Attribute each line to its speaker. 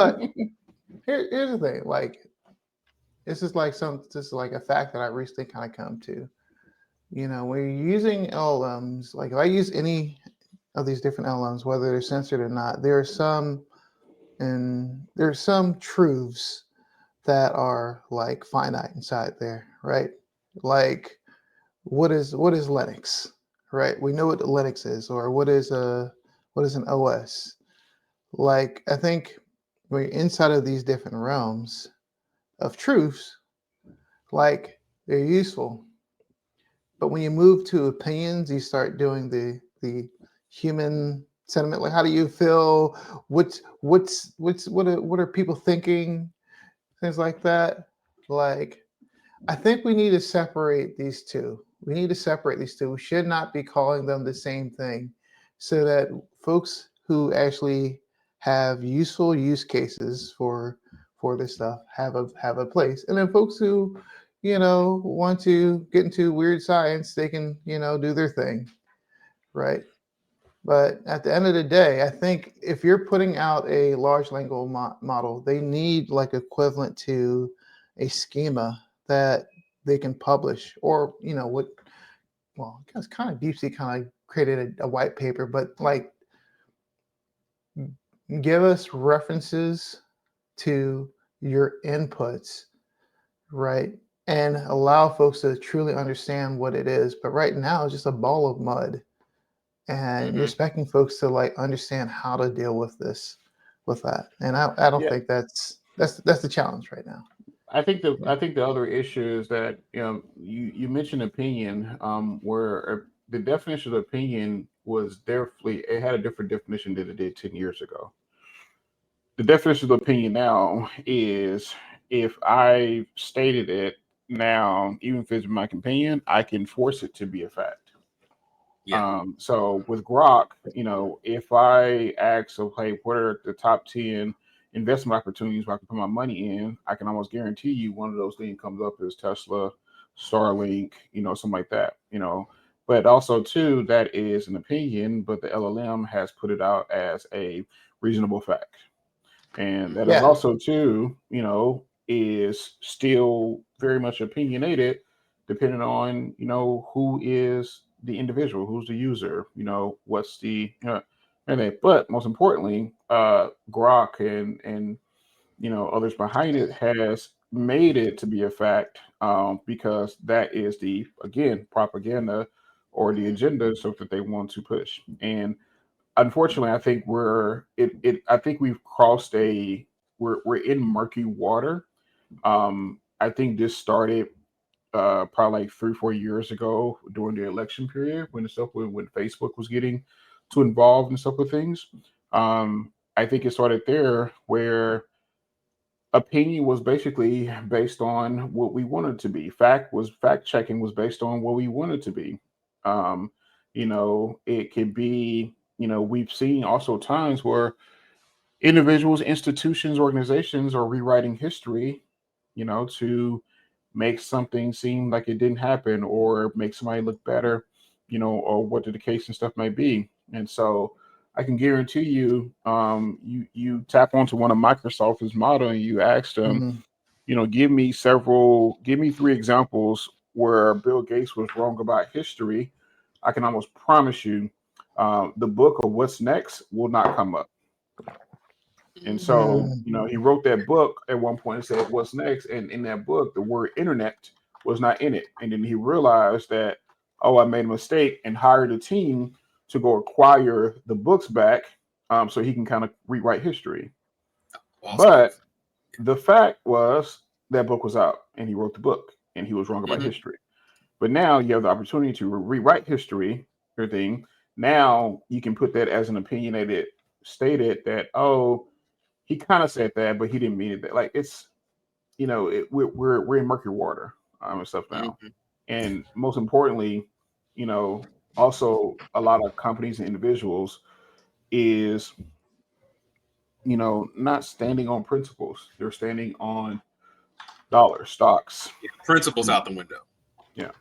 Speaker 1: But here's the thing, like this is like a fact that I recently kind of come to. You know, when you're using LLMs, like if I use any of these different LLMs, whether they're censored or not, there's some truths that are like finite inside there, right? Like what is Linux, right? We know what Linux is, or what is an OS. Like I think we're inside of these different realms of truths, like they're useful. But when you move to opinions, you start doing the human sentiment. Like, how do you feel? What are people thinking? Things like that. Like, I think we need to separate these two. We need to separate these two. We should not be calling them the same thing, so that folks who actually have useful use cases for this stuff have a place, and then folks who want to get into weird science, they can do their thing, right? But at the end of the day, I think if you're putting out a large language model, they need like equivalent to a schema that they can publish, or what? Well, it's kind of DeepSeek kind of created a white paper, but like give us references to your inputs, right? And allow folks to truly understand what it is. But right now, it's just a ball of mud, and you're expecting folks to like understand how to deal with with that. And I don't
Speaker 2: Yeah,
Speaker 1: think that's the challenge right now.
Speaker 2: I think the other issue is that you mentioned opinion, where the definition of opinion was definitely it had a different definition than it did 10 years ago. The definition of opinion now is if I stated it now, even if it's my opinion, I can force it to be a fact.
Speaker 3: Yeah.
Speaker 2: So with Grok, if I ask, okay, what are the top 10 investment opportunities where I can put my money in, I can almost guarantee you one of those things comes up as Tesla, Starlink, something like that, But also too, that is an opinion, but the LLM has put it out as a reasonable fact. And that is
Speaker 1: Yeah.
Speaker 2: also too, is still very much opinionated, depending on who is the individual, who's the user, what's the and they, but most importantly, Grok and others behind it has made it to be a fact, because that is the again propaganda or the agenda so that they want to push. And unfortunately, I think I think we've crossed we're in murky water. I think this started probably like 3 4 years ago during the election period when when Facebook was getting too involved and stuff with things. I think it started there where opinion was basically based on what we wanted to be. Fact checking was based on what we wanted to be. Um, it could be, we've seen also times where individuals, institutions, organizations are rewriting history, to make something seem like it didn't happen or make somebody look better, or what the case and stuff might be. And so I can guarantee you, you tap onto one of Microsoft's model and you ask them,
Speaker 1: Hmm.
Speaker 2: give me three examples where Bill Gates was wrong about history. I can almost promise you, the book of What's Next will not come up. And so,
Speaker 1: Mm.
Speaker 2: he wrote that book at one point and said, What's next? And in that book, the word internet was not in it. And then he realized that, oh, I made a mistake and hired a team to go acquire the books back, so he can kind of rewrite history.
Speaker 3: Awesome.
Speaker 2: But the fact was that book was out and he wrote the book and he was wrong about
Speaker 3: Mhm.
Speaker 2: history. But now you have the opportunity to rewrite history, everything. Now you can put that as an opinionated stated that, oh, he kind of said that, but he didn't mean it. That like it's we're in murky water, and stuff now.
Speaker 3: Mhm.
Speaker 2: And most importantly, you know, also a lot of companies and individuals is not standing on principles. They're standing on dollars, stocks.
Speaker 3: Yeah, principles
Speaker 2: You know,
Speaker 3: out the window.
Speaker 2: yeah.